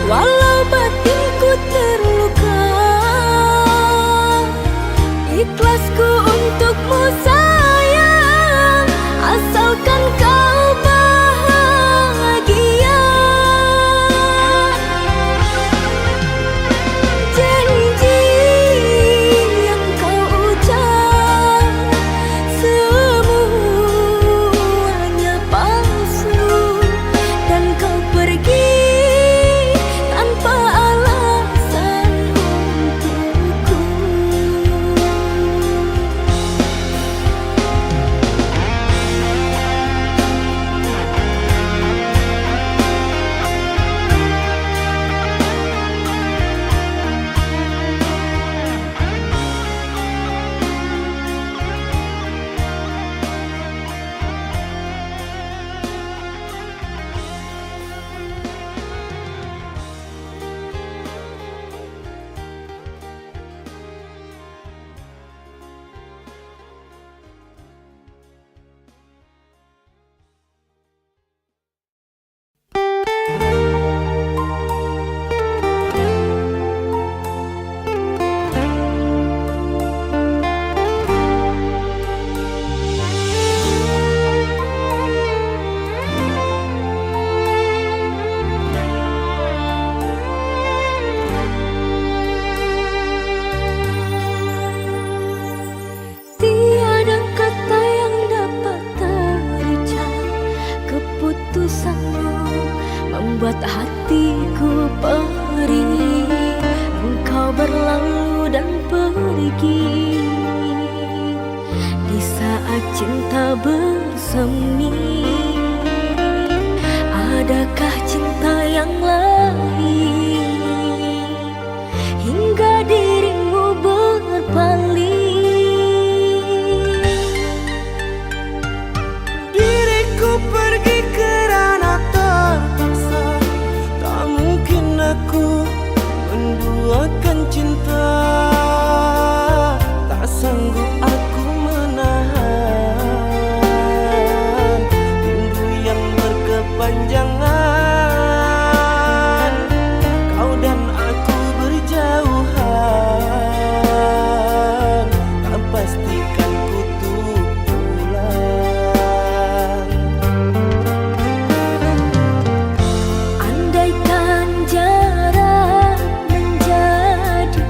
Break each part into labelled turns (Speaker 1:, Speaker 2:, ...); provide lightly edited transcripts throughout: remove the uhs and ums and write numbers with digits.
Speaker 1: Walau batinku terluka, ikhlasku untukmu sayang, asalkan kau bahagia. Janji yang kau ucap semuanya palsu, dan kau pergi tanpa alasan untukku. Tiada kata yang dapat terucap, keputusanmu membuat hatiku perih. Engkau berlalu dan pergi di saat cinta bersemi. Adakah cinta yang lain hingga dirimu berpaling?
Speaker 2: Diriku pergi kerana terpaksa, tak mungkin aku menduakan cinta. Tak sanggup aku menahan rindu yang berkepanjangan. Kau dan aku berjauhan, tak pastikan ku tuh pulang.
Speaker 1: Andaikan jarak menjadi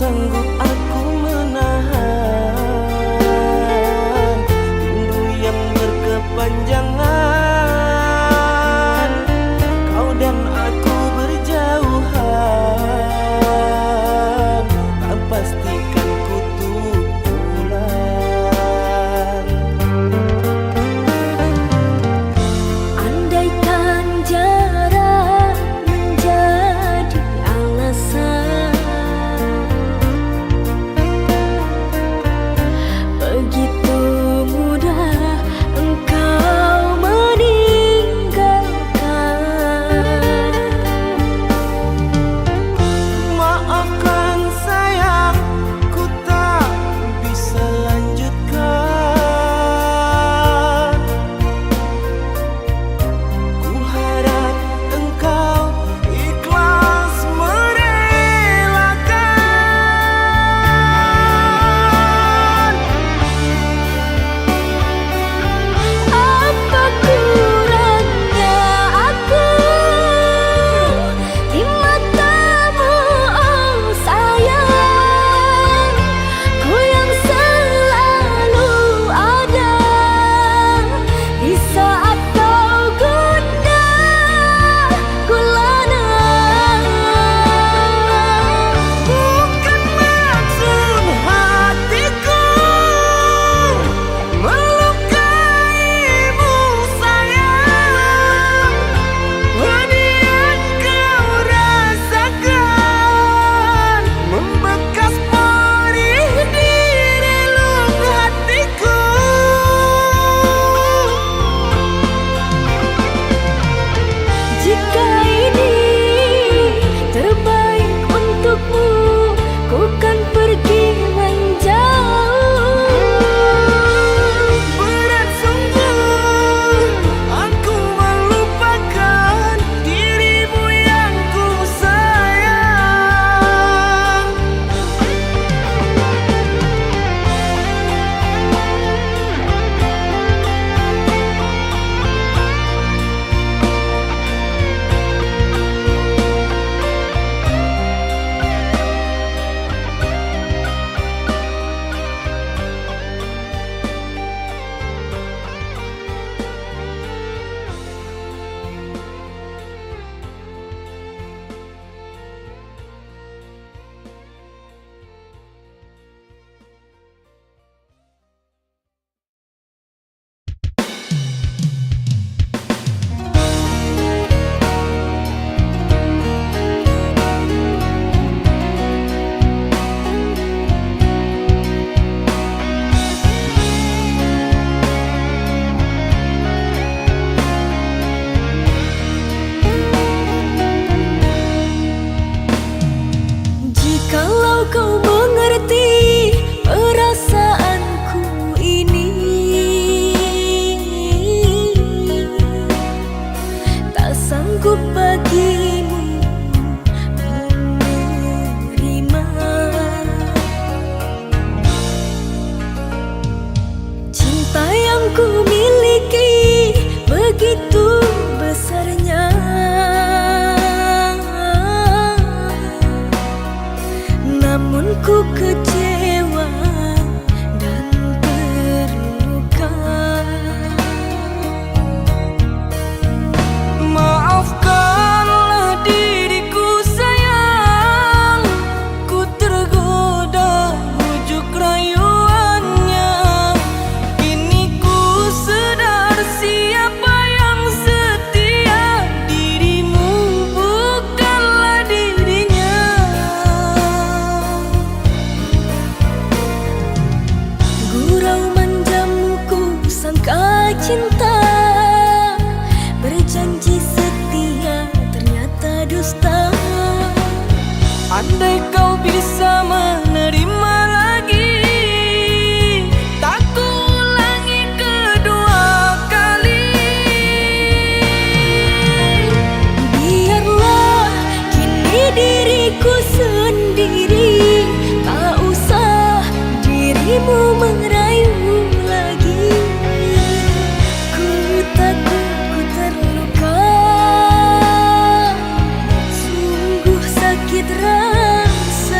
Speaker 2: sanggup aku menahan rindu yang berkepanjangan. Kau dan aku berjauhan, tak pastikan kutu bulan.
Speaker 1: Andaikan jarak menjadi alasan, begitu mudah engkau meninggalkan.
Speaker 2: Maafkan sayang, ku tak bisa lanjutkan. Ku harap engkau ikhlas merelakan.
Speaker 1: Apa kurangnya aku di matamu, oh sayang? Ku yang selalu ada di saat kau gundah gulana.
Speaker 2: Bukan maksud hatiku melukaimu sayang, pedih yang kau rasakan membekas perih di relung hatiku.
Speaker 1: Jika ini terbaik untukmu, ku kan pergi menjauh.
Speaker 2: Berat sungguh aku melupakan dirimu yang ku sayang.
Speaker 1: Jikalau kau mengerti perasaanku ini, tak sanggup bagimu menerima cinta yang ku miliki begitu besarnya. Namun ku kecewa dan terluka.
Speaker 2: Maafkanlah diriku sayang, ku tergoda bujuk rayuannya. Kini ku sadar siapa yang setia, dirimu bukanlah dirinya.
Speaker 1: Gurau manjamu ku sangka cinta, berjanji setia ternyata dusta.
Speaker 2: Andai kau bisa menerima lagi, tak ku ulangi kedua kali.
Speaker 1: Biarlah kini diriku sendiri, tak usah dirimu merayu lagi. Ku takut ku terluka, sungguh sakit rasa.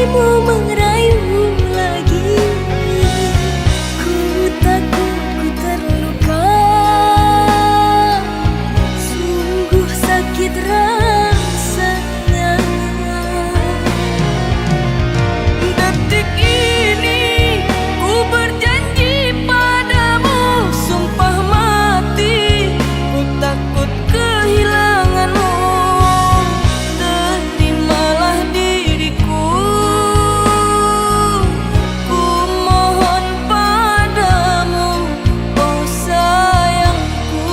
Speaker 1: dirimu merayu lagi. Ku takut ku terluka, sungguh sakit rasanya.
Speaker 2: Detik ini ku berjanji padamu, sumpah mati, ku takut kehilanganmu. Terimalah diriku, ku mohon padamu, oh sayangku.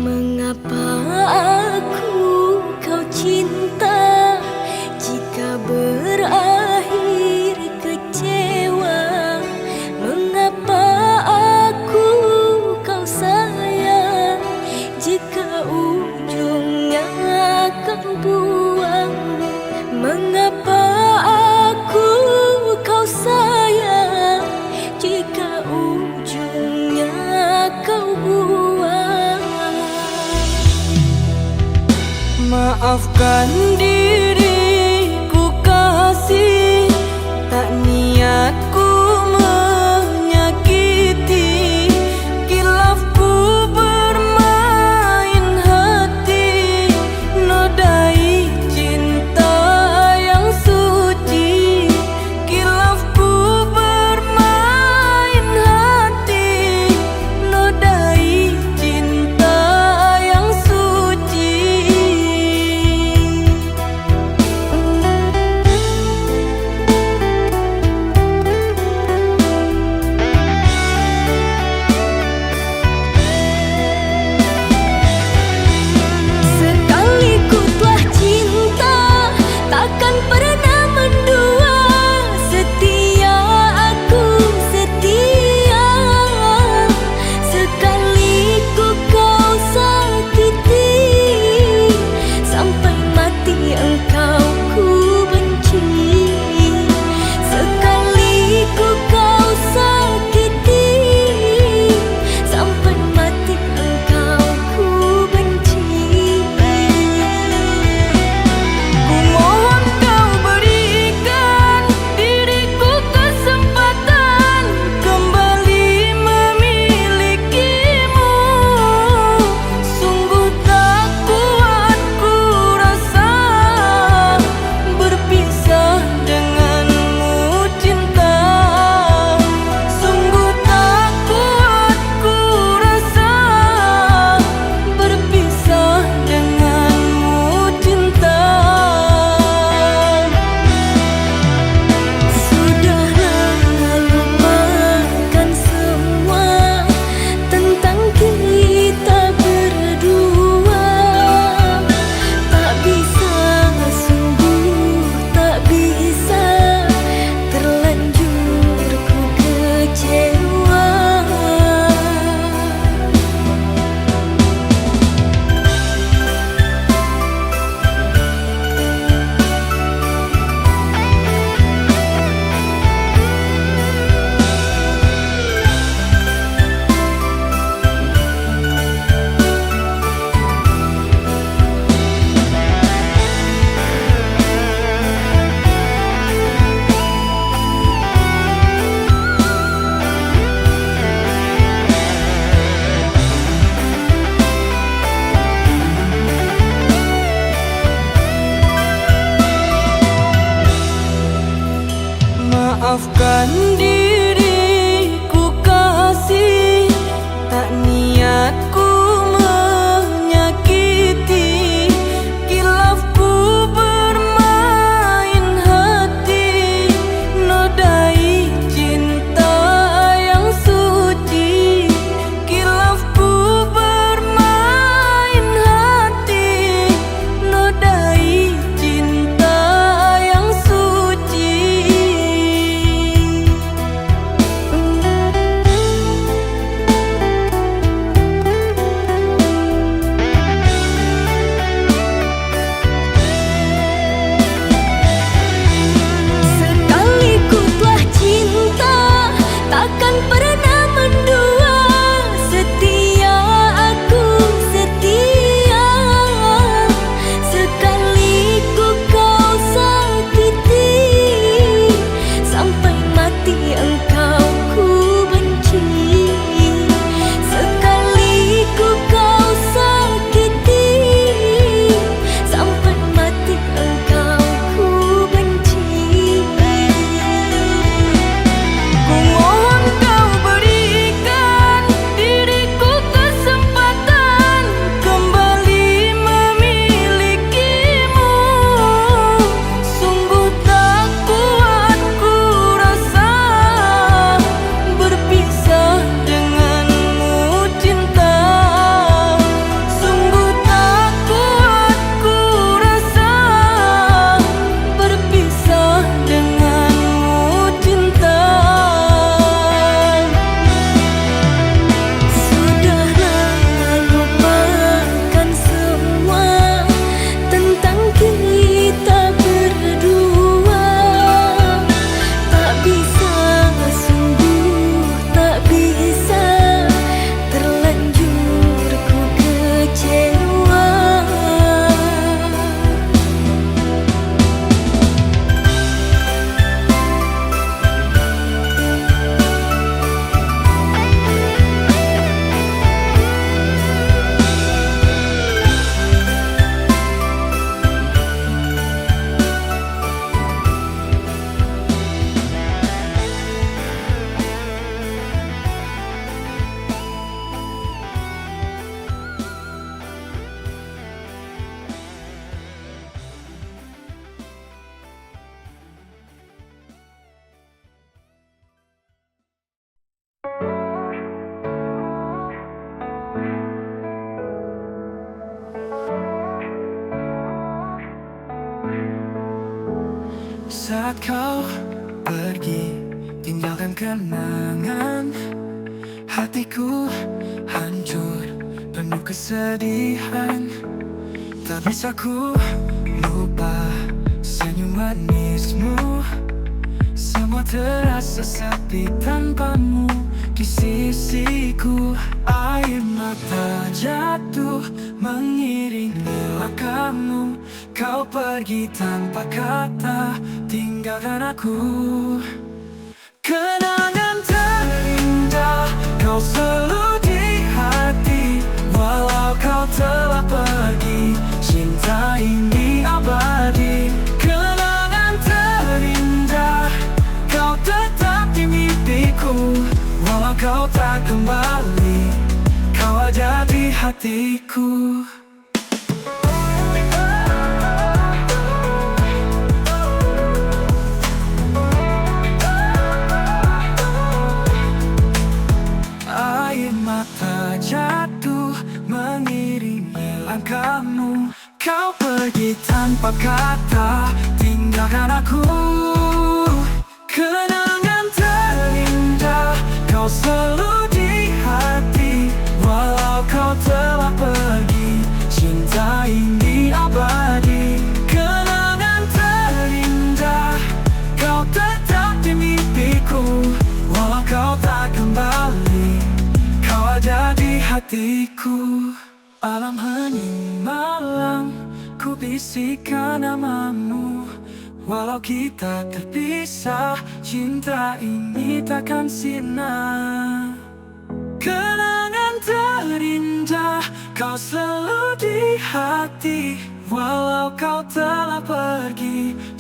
Speaker 1: Mengapa aku kau cinta jika berakhir kecewa? Mengapa aku kau sayang jika ujungnya kau buang? Mengapa aku kau sayang jika ujungnya kau buang?
Speaker 2: Maafkan diriku kasih, tak niatku menyakiti. Kilafku bermain hati, nodai cinta yang suci. Kilafku bermain hati, nodai cinta yang suci. dan diriku kasih, tak niatku menyakiti. Kilafku bermain hati, nodai cinta yang suci. Kilafku bermain hati, nodai cinta yang suci.
Speaker 1: Sekali ku telah cinta, takkan pernah mendua. Setia aku setia. Sekali ku kau sakiti, sampai mati engkau ku benci. Sekali ku kau sakiti, sampai mati engkau ku benci.
Speaker 2: Ku mohon kau berikan diriku kesempatan kembali memilikimu. Sungguh tak kuat ku rasa berpisah denganmu cinta. Sungguh tak kuat ku rasa berpisah denganmu cinta.
Speaker 1: Sudahlah lupakan semua tentang kita berdua. Tak bisa, sungguh tak bisa, terlanjur ku kecewa.
Speaker 3: Saat kau pergi, tinggalkan kenangan. Hatiku hancur, penuh kesedihan. Tak bisa ku lupa senyum manismu. Semua terasa sepi tanpamu di sisiku. Air mata jatuh mengiringi langkahmu. Kau pergi tanpa kata, tinggalkan aku. Kenangan terindah kau selalu di hati. Walau kau telah pergi, cinta ini abadi. Kenangan terindah kau tetap di mimpiku. Walau kau tak kembali, kau ada di hatiku. Air mata jatuh mengiringi langkahmu. Kau pergi tanpa kata, tinggalkan aku. Kenangan terindah kau selalu di hati. Walau kau telah pergi, cinta ini abadi. Kenangan terindah kau tetap di mimpiku. Walau kau tak kembali, kau ada di hatiku. Alam hening malam, ku bisikan namamu. Walau kita terpisah, cinta ini takkan sirna. Kenangan terindah kau selalu di hati. Walau kau telah pergi,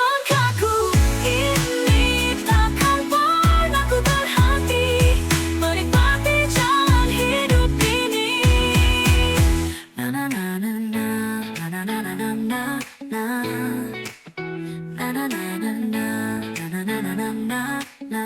Speaker 1: Langkahku ini takkan pernah ku berhenti menikmati jalan hidup ini. Na na na na na na na na na na na na na na na na na na na na.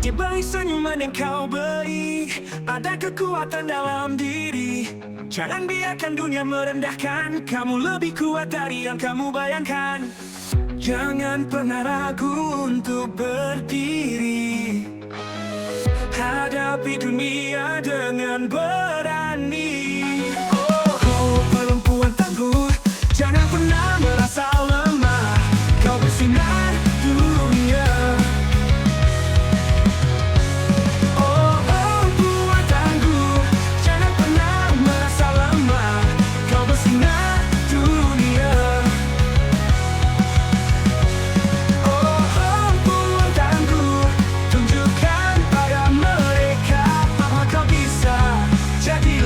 Speaker 3: Di balik senyuman yang kau beri, ada kekuatan dalam diri. Jangan biarkan dunia merendahkan kamu, lebih kuat dari yang kamu bayangkan. Jangan pernah ragu untuk berdiri, hadapi dunia dengan berani. Oh, oh, perempuan tangguh, jangan pernah merasa lemah. Kau bersinar dunia. Oh, perempuan tangguh, jangan pernah merasa lemah. Kau bersinar dunia. Oh, perempuan tangguh, tunjukkan pada mereka bahwa kau bisa. Jadilah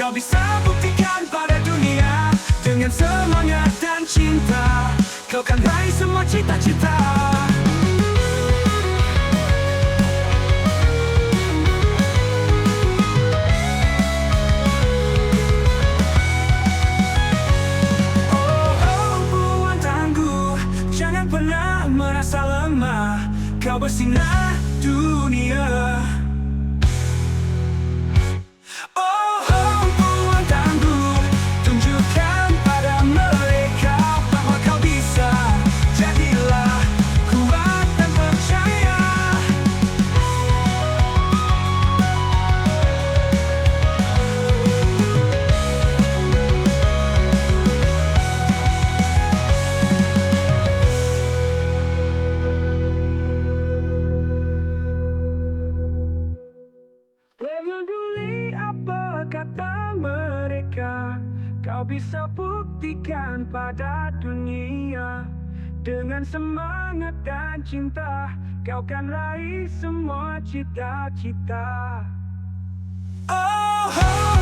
Speaker 3: kau bisa buktikan pada dunia. Dengan semangat dan cinta, kau kan raih semua cita-cita. Buat tangguh, jangan pernah merasa lemah. Kau bersinar dunia. Buat tangguh, tunjukkan pada mereka bahwa kau bisa. Jadilah kuat dan percaya. Peduli apa kata mereka, kau bisa buktikan pada dunia. Dengan semangat dan cinta, kau kan raih semua cita-cita.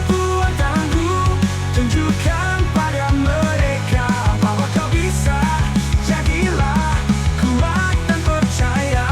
Speaker 3: Buat tangguh, tunjukkan pada mereka bahwa kau bisa. Jadilah kuat dan percaya.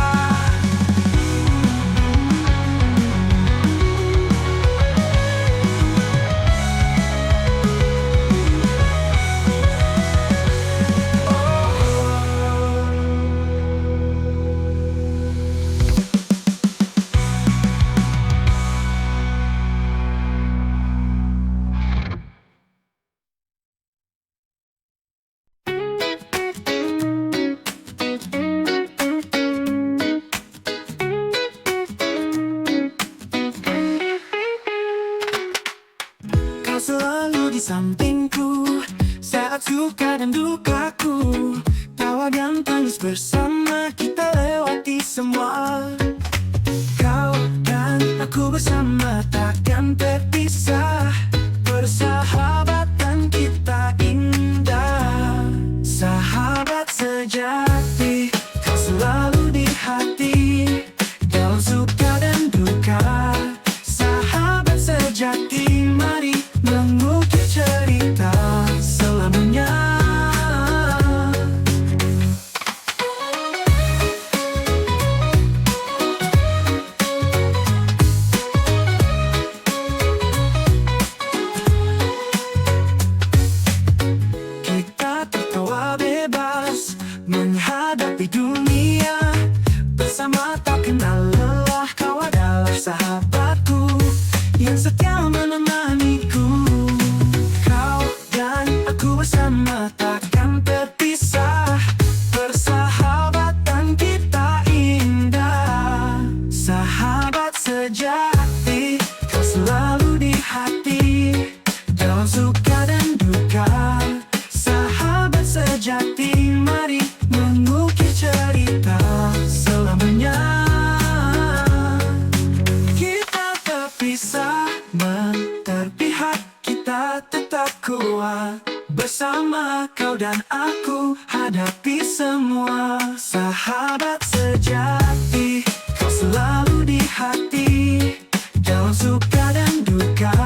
Speaker 3: Kau selalu di sampingku saat suka dan dukaku. Tawa dan tangis bersama kita lewati semua. Kau dan aku bersama takkan terpisah. Persahabatan kita indah. Sahabat sejati, kau selalu di hati. Dalam suka dan duka. Sahabat sejati, mari mengukir cerita selamanya. Kita tertawa bebas menghadapi dunia. Bersama tak kenal lelah, kau adalah sahabatku yang setia menemaniku. Kau dan aku bersama takkan terpisah. Persahabatan kita indah. Sahabat sejati, kau selalu di hati. Dalam suka dan duka. Sahabat sejati, mari mengukir cerita selamanya. Kita terpisah, terpihak, kita tetap kuat. Bersama kau dan aku hadapi semua. Sahabat sejati, kau selalu di hati. Dalam suka dan duka.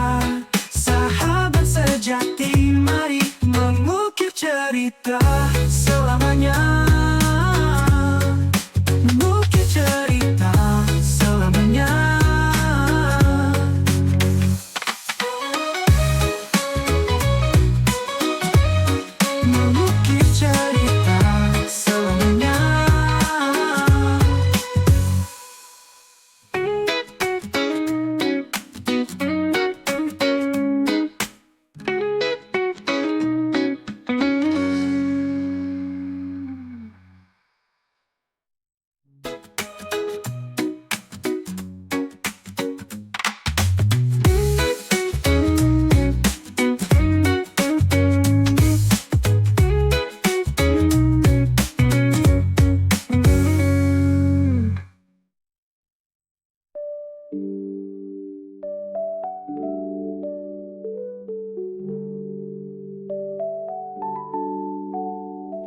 Speaker 3: Sahabat sejati, mari mengukir cerita selamanya. Mengukir cerita selamanya. Mengukir cerita selamanya.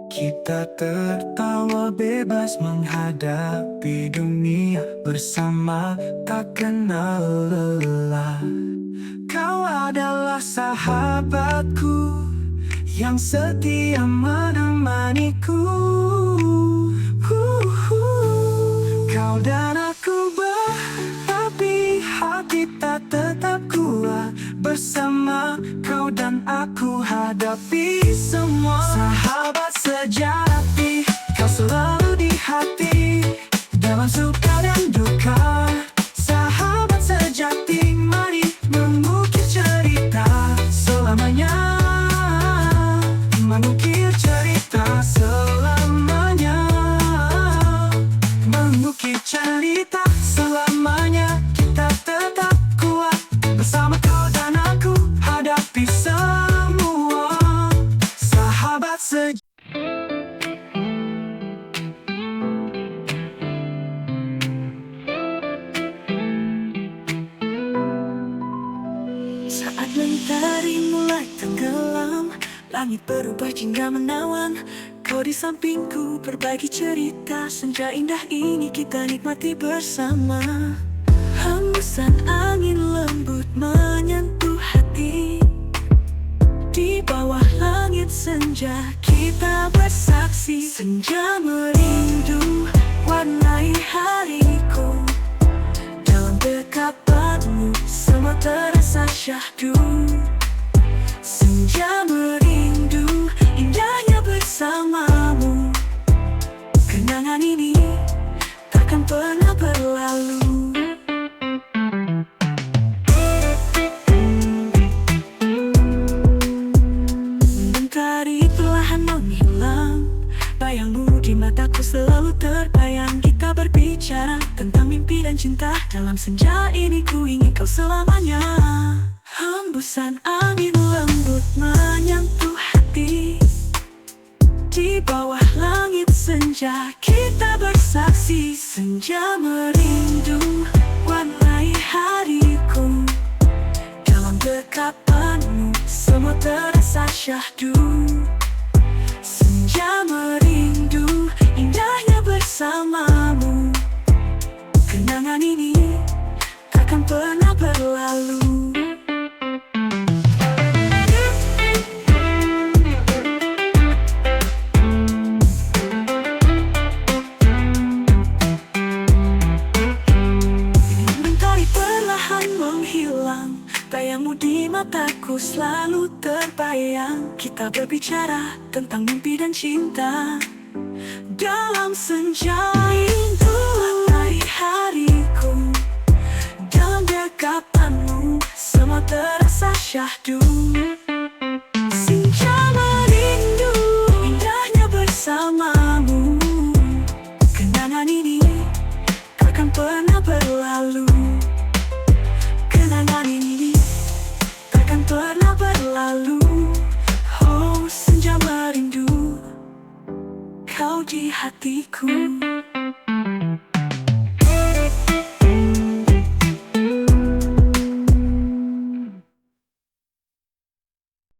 Speaker 3: Kita tertawa bebas menghadapi dunia. Bersama tak kenal lelah. Kau adalah sahabatku yang setia menemaniku. Kau dan aku berapi, hati tak tetap kuat. Bersama kau dan aku hadapi semua. Sahabat sejati, kau selalu di hati, dalam suka dan duka. Sahabat sejati, mari mengukir cerita selamanya. Mengukir cerita selamanya. Mengukir cerita selamanya. Kita tetap kuat bersama kau dan aku hadapi semua. Sahabat sejati. Saat mentari mulai tenggelam, langit berubah jingga menawan. Kau di sampingku berbagi cerita. Senja indah ini kita nikmati bersama. Hembusan angin lembut menyentuh hati. Di bawah langit senja kita bersaksi. Senja merindu warnai hariku. Dalam dekapanmu semua terasa syahdu. Senja merindu indahnya bersamamu. Kenangan ini takkan pernah berlalu. Mentari perlahan menghilang, bayangmu di mataku selalu terbayang. Kita berbicara tentang mimpi dan cinta. Dalam senja ini ku ingin kau selamanya. Hembusan angin lembut menyentuh hati. Di bawah langit senja kita bersaksi. Senja merindu warnai hariku. Dalam dekapanmu semua terasa syahdu. Senja merindu indahnya bersamamu. Kenangan ini takkan pernah berlalu. Mentari perlahan menghilang, bayangmu di mataku selalu terbayang. Kita berbicara tentang mimpi dan cinta. Dalam senja itu warnai hariku. Dalam dekapanmu semua terasa syahdu. Senja merindu indahnya bersamamu. Kenangan ini takkan pernah berlalu. Kenangan ini takkan pernah berlalu. Oh, senja merindu kau di hatiku.